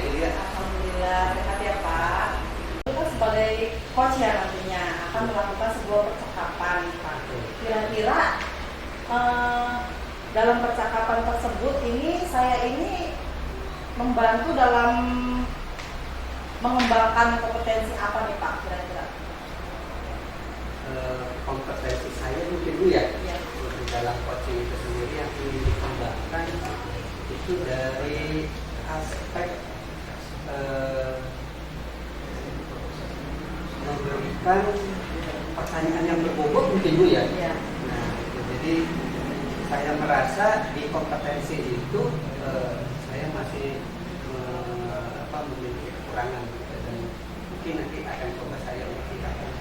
Ibu Lia? Alhamdulillah sehat ya Pak. Kita sebagai coach ya nantinya akan melakukan sebuah percakapan Pak. Kira-kira dalam percakapan tersebut saya ini membantu dalam mengembangkan kompetensi apa nih Pak kira-kira? Kompetensi saya mungkin Bu ya. Ya. Di dalam coaching itu sendiri yang ingin dikembangkan itu dari aspek memberikan pertanyaan yang berbobot mungkin Bu ya. Ya. Nah, jadi saya merasa di kompetensi itu saya masih memiliki kekurangan gitu. Dan mungkin nanti akan coba saya tingkatkan.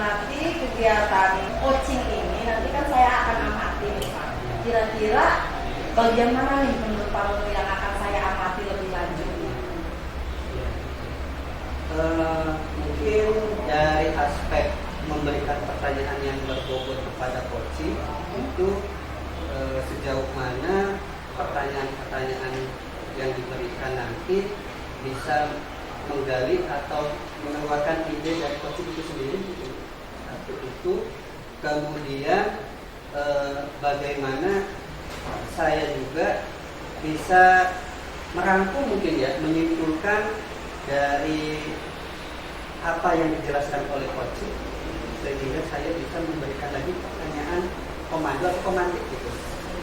Nanti kegiatan coaching ini nanti kan saya akan amati nih Pak. Kira-kira bagian mana nih menurut Pak Nunu yang akan saya amati lebih lanjut? Mungkin dari aspek memberikan pertanyaan yang berbobot kepada coaching itu sejauh mana pertanyaan-pertanyaan yang diberikan nanti bisa menggali atau mengeluarkan ide dari coaching itu sendiri. Satu itu, kemudian bagaimana saya juga bisa merangkum mungkin ya, menyimpulkan dari apa yang dijelaskan oleh coaching sehingga saya bisa memberikan lagi pertanyaan komando atau komandik gitu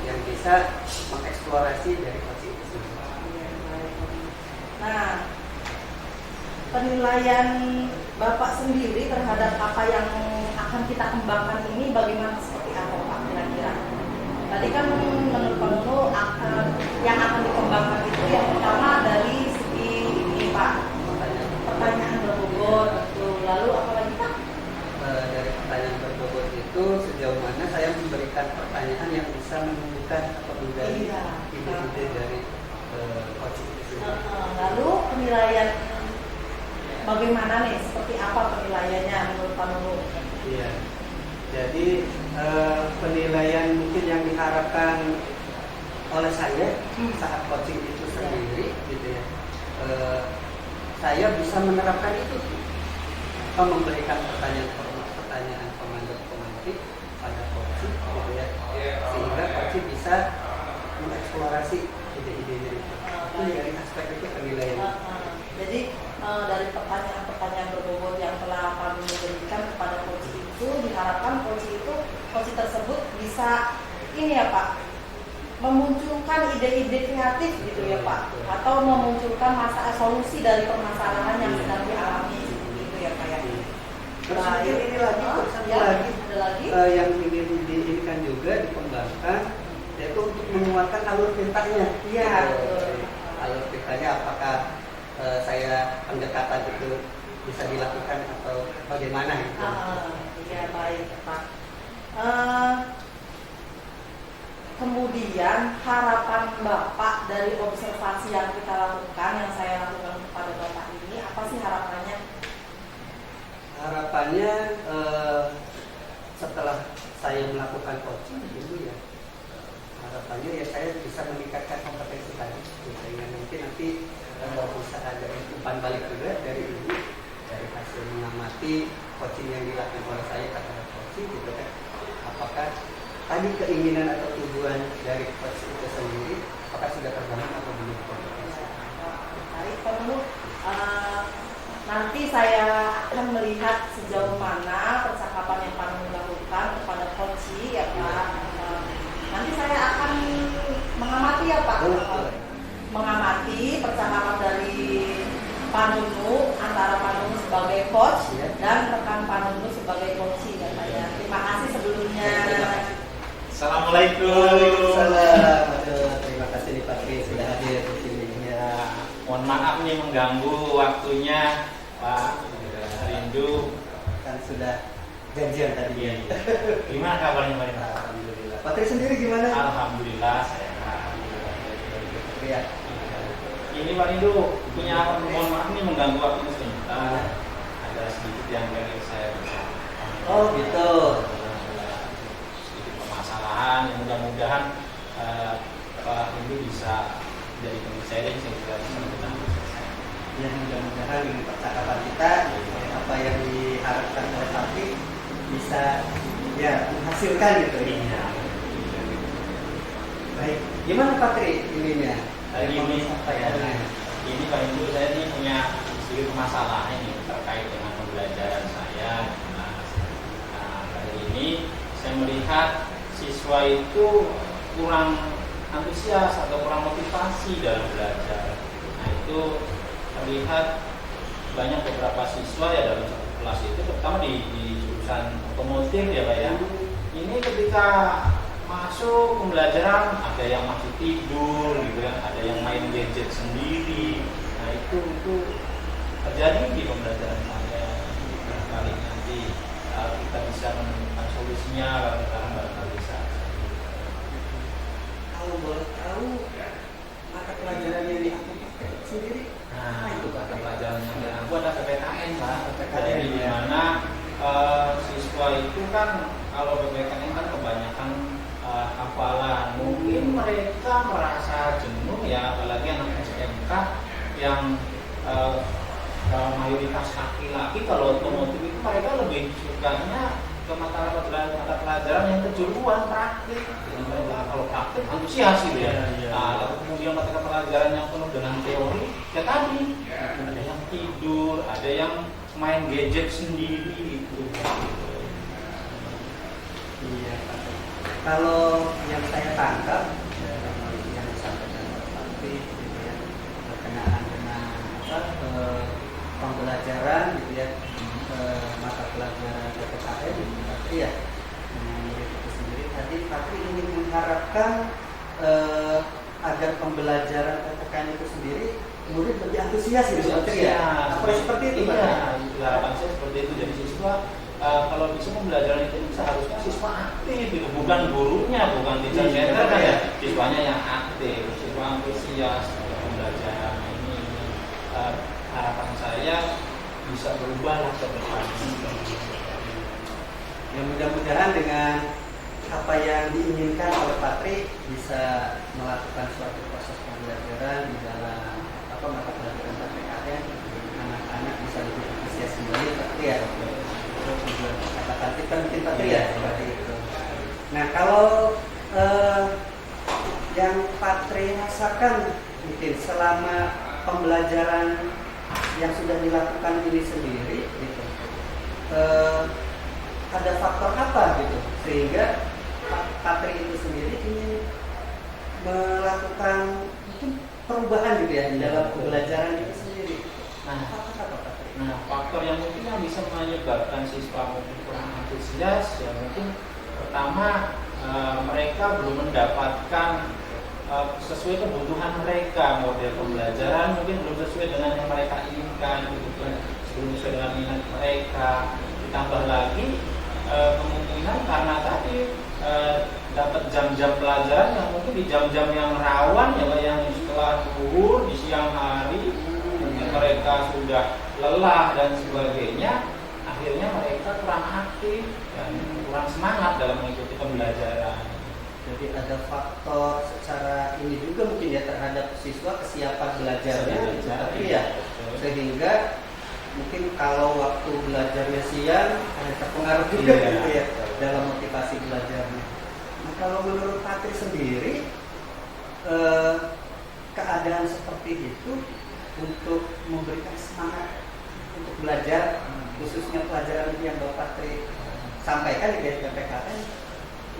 yang bisa mengeksplorasi dari coaching itu sendiri. Nah, penilaian Bapak sendiri terhadap apa yang akan kita kembangkan ini bagaimana, seperti apa Pak kira-kira? Tadi kan menurut Pak Nunu yang akan dikembangkan itu yang pertama dari segi ini Pak, pertanyaan berbobot, betul. Lalu apa lagi Pak? Dari pertanyaan berbobot itu sejauh mana saya memberikan pertanyaan yang bisa menunjukkan atau menggali ide-ide dari coaching itu. Lalu penilaian bagaimana nih? Seperti apa penilaiannya menurut Pak Nunu? Iya. Jadi penilaian mungkin yang diharapkan oleh saya saat coaching itu sendiri, gitu ya. Saya bisa menerapkan itu, memberikan pertanyaan komando-komandik pada coaching, gitu ya. Sehingga coaching bisa mengeksplorasi ide-ide itu. Itu dari aspek itu penilaian. Jadi dari pertanyaan-pertanyaan berbobot yang telah kami berikan kepada coach itu diharapkan coach tersebut bisa ini ya Pak, memunculkan ide-ide kreatif gitu ya Pak, atau memunculkan solusi dari permasalahan yang sedang dialami gitu ya Pak ya. Terus ini lagi, ada lagi yang ingin diinginkan juga dikembangkan yaitu untuk menguatkan alur ceritanya. Iya. Alur ceritanya apakah saya pendekatan itu bisa dilakukan atau bagaimana gitu. Iya baik Pak. Kemudian harapan Bapak dari observasi yang kita lakukan, yang saya lakukan kepada Bapak ini, apa sih harapannya? Harapannya setelah saya melakukan coaching gitu ya, harapannya ya saya bisa meningkatkan kompetensi tadi sehingga nanti bisa ada umpan balik juga dari Ibu dari hasil mengamati coaching yang dilakukan oleh saya kepada coaching gitu kan. Apakah tadi keinginan atau tujuan dari coach itu sendiri apakah sudah terbangun atau belum? Baik, perlu nanti saya akan melihat sejauh mana percakapan yang Pak Nunu lakukan kepada coach ya Pak. Nanti saya akan mengamati ya Pak. Mengamati percakapan dari Pak Nunu antara Pak Nunu sebagai coach dan rekan Pak Nunu sebagai coach ya Pak ya. Terima kasih sebelumnya. Assalamualaikum. Waalaikumsalam. Terima kasih nih Pak Tri sudah hadir di sini. Ya, mohon maaf nih mengganggu waktunya Pak Rindu. Kan sudah janjian tadi. Iya. Gimana kabarnya Pak? Alhamdulillah. Pak Tri sendiri gimana? Alhamdulillah sehat. Ya. Ini Pak Rindu punya mohon maaf nih mengganggu waktunya sebentar. Ada sedikit yang dari saya bisa. Oh gitu. Sedikit permasalahan yang mudah-mudahan Pak Rindu bisa dari teman saya dan saya juga bisa kita selesai. Ya mudah-mudahan dengan percakapan kita apa yang diharapkan oleh Patri bisa ya menghasilkan gitu ya. Baik, gimana Patri ininya? Ini apa ya? Ini Pak Ibu, saya ini punya sedikit masalah ini terkait dengan pembelajaran saya. Nah, kali ini saya melihat siswa itu kurang antusias atau kurang motivasi dalam belajar. Nah, itu terlihat banyak beberapa siswa ya dalam satu kelas itu, terutama di jurusan otomotif ya Pak ya. Ini ketika masuk pembelajaran ada yang masih tidur gitu kan, ada yang main gadget sendiri. Nah itu terjadi di pembelajaran saya. Barangkali nanti kita bisa menemukan solusinya kalau sekarang barangkali bisa. Kalau boleh tahu mata pelajaran yang aku pakai sendiri. Nah itu mata pelajaran yang aku ada PPKN Pak. PPKN, Jadi di ya. mana siswa itu kan kalau PPKN kan kebanyakan hafalan, mungkin mereka merasa jenuh ya, apalagi anak SMK yang mayoritas laki-laki. Kalau otomotif itu mereka lebih sukanya ke mata pelajaran yang kejuruan praktik. Jadi mereka kalau praktik antusias gitu ya. Nah, kemudian mata pelajaran yang penuh dengan teori, ya tadi ada yang tidur, ada yang main gadget sendiri gitu. Iya. Kalau yang saya tangkap yang disampaikan oleh Patri gitu ya, berkenaan dengan pembelajaran gitu ya, mata pelajaran PPKN gitu, Patri ya, dengan murid itu sendiri. Tadi Patri ingin mengharapkan agar pembelajaran PPKN itu sendiri murid lebih antusias gitu Patri ya. Apa seperti itu Patri? Iya, harapan saya seperti itu. Jadi siswa kalau bisa pembelajaran itu seharusnya siswa aktif gitu, bukan gurunya, bukan teacher center kan ya, siswanya yang aktif, siswa antusias dalam pembelajaran ini. Harapan saya bisa berubah lah ke depan. Ya mudah-mudahan dengan apa yang diinginkan oleh Patri bisa melakukan suatu proses pembelajaran di dalam mata pelajaran PPKN, anak-anak bisa lebih antusias kembali Patri ya. Kata kita mungkin Patri ya seperti itu. Nah kalau yang Patri rasakan mungkin selama pembelajaran yang sudah dilakukan ini sendiri gitu, ada faktor apa gitu sehingga Patri itu sendiri ingin melakukan mungkin perubahan gitu ya dalam pembelajaran itu sendiri. Nah, apa Patri? Nah, faktor yang mungkin yang bisa menyebabkan siswa mungkin kurang antusias ya mungkin pertama mereka belum mendapatkan sesuai kebutuhan mereka, model pembelajaran mungkin belum sesuai dengan yang mereka inginkan gitu kan, belum sesuai dengan minat mereka. Ditambah lagi kemungkinan karena tadi dapat jam-jam pelajaran yang mungkin di jam-jam yang rawan ya, yang setelah zuhur di siang hari mungkin mereka sudah lelah dan sebagainya, akhirnya mereka kurang aktif dan kurang semangat dalam mengikuti pembelajaran. Jadi ada faktor secara ini juga mungkin ya terhadap siswa kesiapan belajarnya gitu, tapi ya sehingga mungkin kalau waktu belajarnya siang terpengaruh juga gitu ya dalam motivasi belajarnya. Nah kalau menurut Patri sendiri keadaan seperti itu untuk memberikan semangat untuk belajar, khususnya pelajaran yang Bapak Patri sampaikan di PPKN,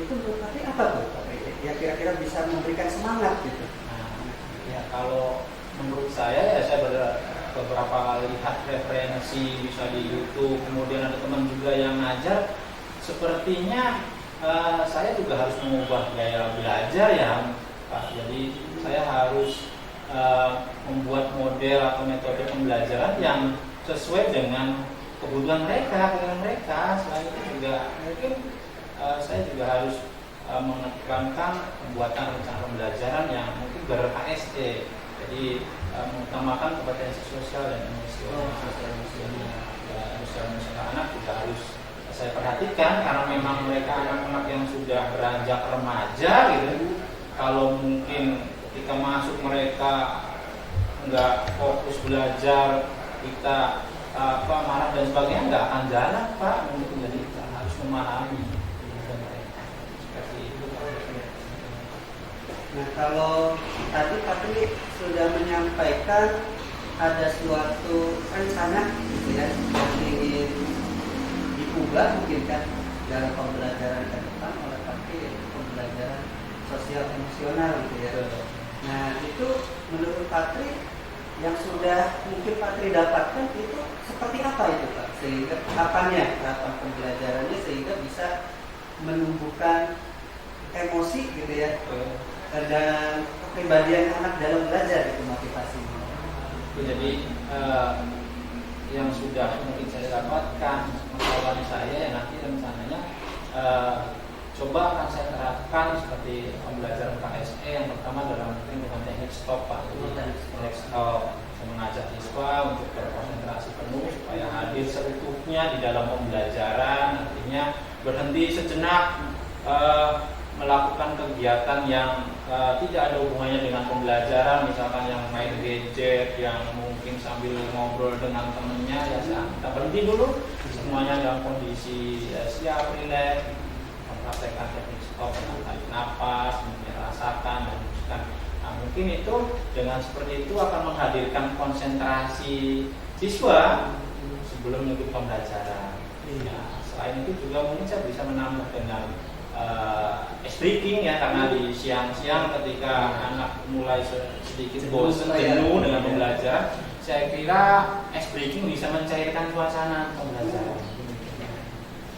itu menurut Patri apa tuh Patri? Ya kira-kira bisa memberikan semangat gitu. Nah, ya kalau menurut saya ya saya beberapa kali lihat referensi bisa di YouTube, kemudian ada teman juga yang ngajar, sepertinya saya juga harus mengubah gaya belajar ya Pak. Jadi saya harus membuat model atau metode pembelajaran yang sesuai dengan kebutuhan mereka, keinginan mereka. Selain itu juga mungkin saya juga harus menekankan pembuatan rencana pembelajaran yang mungkin ber-KSD. Jadi mengutamakan kompetensi sosial dan emosional. Sosial anak juga harus saya perhatikan karena memang mereka anak-anak yang sudah beranjak remaja gitu. Kalau mungkin ketika masuk mereka nggak fokus belajar, kita marah dan sebagainya, nggak akan jalan Pak. Jadi kita harus memahami mereka seperti itu. Nah, kalau tadi Pak Tri sudah menyampaikan ada suatu rencana gitu ya, yang ingin diubah mungkin kan dalam pembelajaran ke depan oleh Pak Tri, pembelajaran sosial emosional gitu ya. Nah, itu menurut Pak Tri yang sudah mungkin Pak Tri dapatkan itu seperti apa itu Pak? Sehingga tahapan pembelajarannya sehingga bisa menumbuhkan emosi gitu ya, dan kepribadian anak dalam belajar itu motivasinya. Jadi yang sudah mungkin saya dapatkan kawan saya yang nanti rencananya coba akan saya terapkan seperti pembelajaran KSE yang pertama dalam dengan teknik stop Pak. Teknik stop, saya mengajak siswa untuk berkonsentrasi penuh supaya hadir seutuhnya di dalam pembelajaran, artinya berhenti sejenak melakukan kegiatan yang tidak ada hubungannya dengan pembelajaran, misalkan yang main gadget, yang mungkin sambil ngobrol dengan temennya, ya kita berhenti dulu, semuanya dalam kondisi siap, rileks, mempraktekkan teknik stop dengan tarik nafas, merasakan dan meneruskan. Nah, mungkin itu dengan seperti itu akan menghadirkan konsentrasi siswa sebelum mengikuti pembelajaran. Nah, selain itu juga mungkin saya bisa menambah dengan breaking ya, karena di siang-siang ketika anak mulai sedikit bosan jenuh dengan pembelajaran, saya kira breaking bisa mencairkan suasana pembelajaran.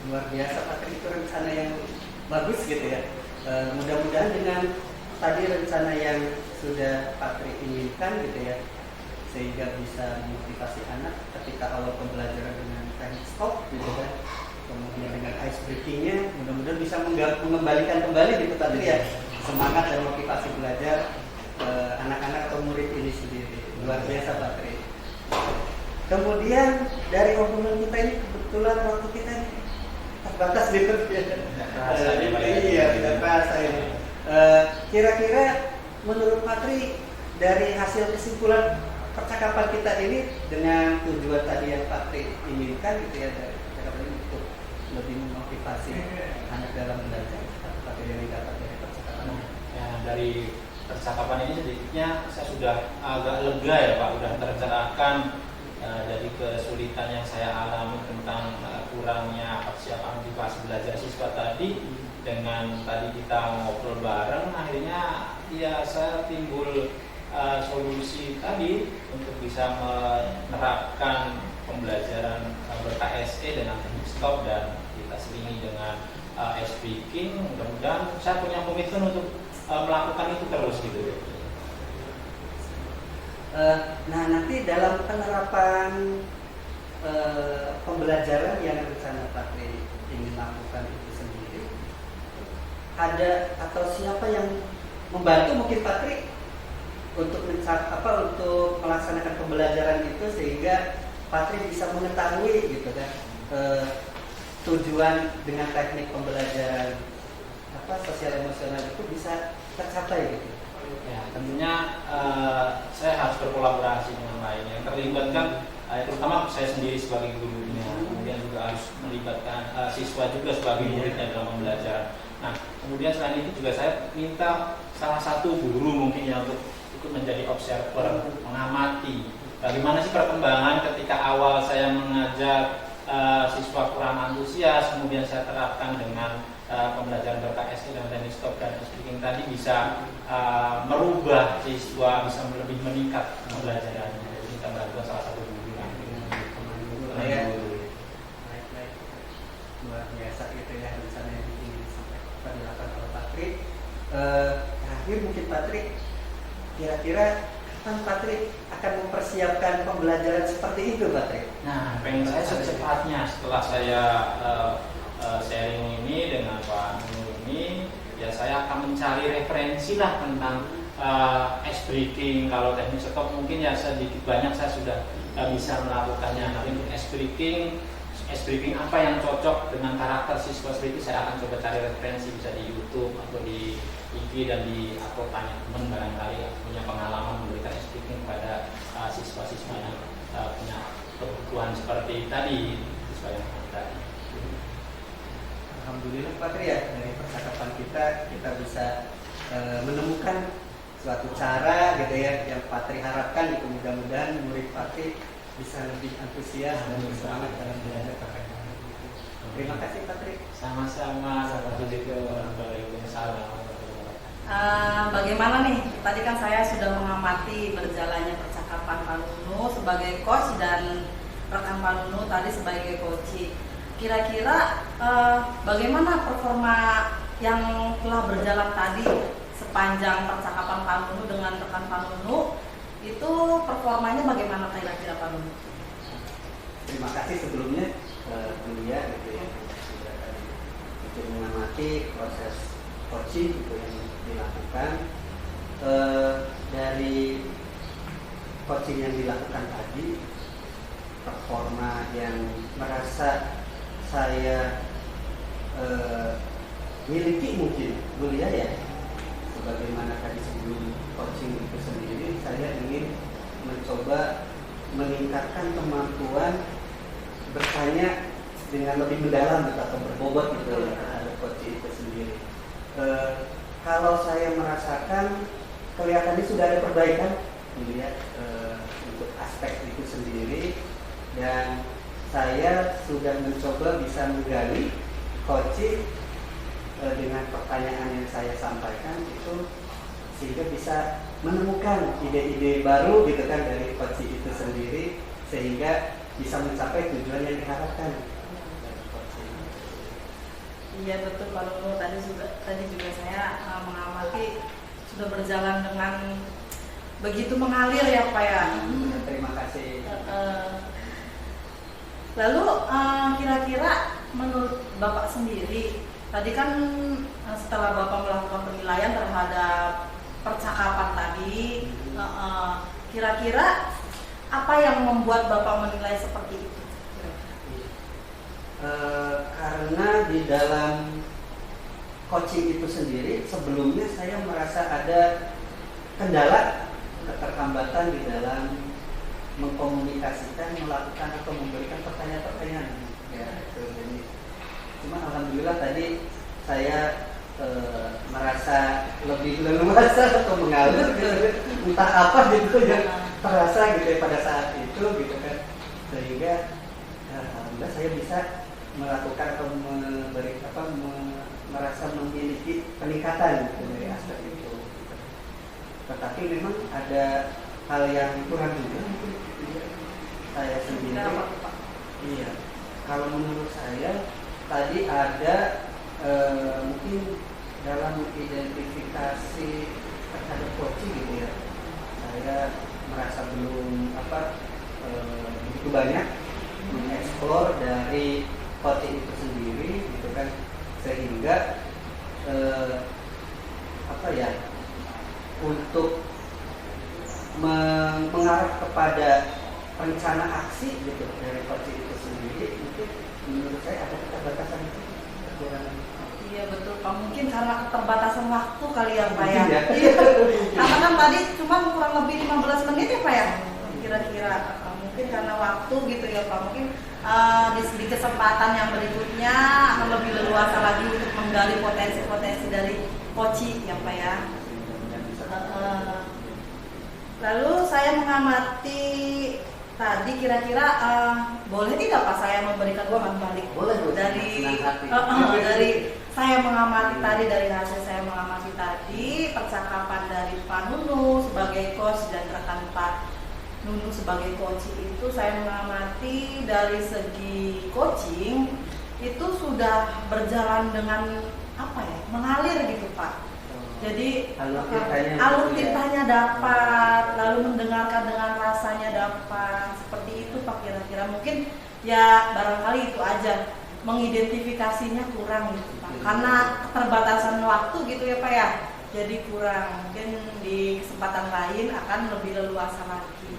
Luar biasa Pak Tri, itu rencana yang bagus gitu ya. Mudah-mudahan dengan tadi rencana yang sudah Pak Tri inginkan gitu ya, sehingga bisa memotivasi anak ketika awal pembelajaran dengan teknik stop gitu kan. Kemudian dengan ice breakingnya mudah-mudahan bisa mengembalikan kembali gitu tadi ya semangat dan motivasi belajar anak-anak atau murid ini sendiri. Luar biasa Pak Tri. Kemudian dari obrolan kita ini kebetulan waktu kita ini terbatas gitu. Iya, tidak terasa ini. Kira-kira menurut Pak Tri dari hasil kesimpulan percakapan kita ini dengan tujuan tadi yang Pak Tri inginkan gitu ya, dari percakapan ini untuk lebih memotivasi anak dalam belajar, apa yang didapat dari percakapan? Ya, dari percakapan ini sedikitnya saya sudah agak lega ya Pak, sudah tercerahkan dari kesulitan yang saya alami tentang kurangnya persiapan motivasi belajar siswa tadi. Dengan tadi kita ngobrol bareng, akhirnya ya saya timbul solusi tadi untuk bisa menerapkan pembelajaran ber-KSE dengan teknik stop dan kita selingi dengan speaking. Mudah-mudahan saya punya komitmen untuk melakukan itu terus gitu. Nah, nanti dalam penerapan pembelajaran yang rencana Pak Tri ingin lakukan itu sendiri, ada atau siapa yang membantu mungkin Pak Tri untuk untuk melaksanakan pembelajaran itu sehingga Pak Tri bisa mengetahui gitu kan tujuan dengan teknik pembelajaran sosial emosional itu bisa tercapai gitu. Ya, tentunya saya harus berkolaborasi dengan lainnya. Yang terlibat kan terutama saya sendiri sebagai gurunya, kemudian juga harus melibatkan siswa juga sebagai muridnya dalam pembelajaran. Nah, kemudian selain itu juga saya minta salah satu guru mungkin yang untuk ikut menjadi observer, mengamati bagaimana sih perkembangan ketika awal saya mengajar siswa kurang antusias, kemudian saya terapkan dengan pembelajaran ber-KSE dan teknik stop dan speaking tadi bisa merubah siswa, bisa lebih meningkat pembelajarannya. Jadi kita bantu salah satu guru baik. Luar biasa gitu ya rencana yang ingin dilakukan oleh Pak Tri. Terakhir mungkin Pak Tri, kira-kira kapan Pak Tri akan mempersiapkan pembelajaran seperti itu Pak Tri? Nah, pengen saya secepatnya setelah saya sharing ini dengan Pak Nur ini, ya saya akan mencari referensi lah tentang breaking. Kalau teknik stop mungkin ya sedikit banyak saya sudah bisa melakukannya. Tapi untuk breaking briefing apa yang cocok dengan karakter siswa seperti itu, saya akan coba cari referensi, bisa di YouTube atau di IG dan atau tanya teman barangkali punya pengalaman memberikan briefing kepada siswa-siswa yang punya kebutuhan seperti tadi, siswa yang tadi. Alhamdulillah Pak Tri, ya, dari percakapan kita bisa menemukan suatu cara gitu ya yang Pak Tri harapkan, gitu. Mudah-mudahan murid Pak Tri bisa lebih antusias dan bersemangat dalam belajar KPK. Terima kasih Pak Tri. Sama-sama. Bagaimana nih? Tadi kan saya sudah mengamati berjalannya percakapan Pak Nunu sebagai coach dan rekan Pak Nunu tadi sebagai coach. Kira-kira bagaimana performa yang telah berjalan tadi sepanjang percakapan Pak Nunu dengan rekan Pak Nunu, itu performanya bagaimana kira-kira Pak Nunu? Terima kasih sebelumnya kuliah gitu ya, untuk mengamati proses coaching gitu yang dilakukan. Dari coaching yang dilakukan tadi, performa yang merasa saya miliki mungkin mulia ya, sebagaimana tadi sebelum coaching itu sendiri, saya ingin mencoba meningkatkan kemampuan bertanya dengan lebih mendalam gitu, atau berbobot gitu terhadap coaching itu sendiri. Kalau saya merasakan kelihatannya sudah ada perbaikan melihat untuk aspek itu sendiri, dan saya sudah mencoba bisa menggali coaching dengan pertanyaan yang saya sampaikan itu, sehingga bisa menemukan ide-ide baru gitu kan dari coaching itu sendiri, sehingga bisa mencapai tujuan yang diharapkan. Iya betul Pak Nunu, tadi juga saya mengamati sudah berjalan dengan begitu mengalir ya Pak ya. Terima kasih. Lalu kira-kira menurut Bapak sendiri, tadi kan setelah Bapak melakukan penilaian terhadap percakapan tadi, kira-kira apa yang membuat Bapak menilai seperti itu? Karena di dalam coaching itu sendiri sebelumnya saya merasa ada kendala, keterlambatan di dalam mengkomunikasikan, melakukan atau memberikan pertanyaan-pertanyaan. Ya, jadi, cuma alhamdulillah tadi saya merasa lebih leluasa atau mengalir gitu, entah apa gitu yang terasa gitu pada saat itu gitu kan, sehingga alhamdulillah saya bisa melakukan atau merasa memiliki peningkatan gitu dari aspek itu. Tetapi memang ada hal yang kurang juga mungkin saya sendiri. Iya, kalau menurut saya tadi ada mungkin dalam identifikasi terhadap coaching gitu ya, saya merasa belum begitu banyak mengeksplor dari coaching itu sendiri gitu kan, sehingga untuk mengarah kepada rencana aksi gitu dari coaching itu sendiri, mungkin menurut saya ada keterbatasan itu, kekurangan. Iya betul Pak, mungkin karena keterbatasan waktu kali ya Pak ya. Iya. Karena kan tadi cuma kurang lebih 15 menit ya Pak ya, kira-kira. Mungkin karena waktu gitu ya Pak, mungkin di kesempatan yang berikutnya akan lebih leluasa lagi untuk menggali potensi-potensi dari coaching ya Pak ya. Lalu saya mengamati tadi, kira-kira boleh tidak Pak saya memberikan uang balik? Boleh, dari saya mengamati tadi, dari hasil saya mengamati tadi percakapan dari Pak Nunu sebagai coach dan rekan Pak Nunu sebagai coach itu, saya mengamati dari segi coaching itu sudah berjalan dengan mengalir gitu Pak. Jadi alur tintanya dapat, lalu mendengarkan dengan rasanya dapat, seperti itu Pak kira-kira. Mungkin ya barangkali itu aja, mengidentifikasinya kurang gitu Pak, karena keterbatasan waktu gitu ya Pak ya, jadi kurang. Mungkin di kesempatan lain akan lebih leluasa lagi.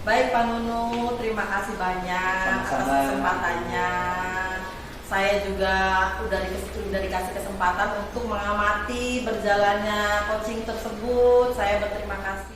Baik Pak Nunu, terima kasih banyak atas Sama-sama. kesempatannya. Saya juga udah dikasih kesempatan untuk mengamati berjalannya coaching tersebut. Saya berterima kasih.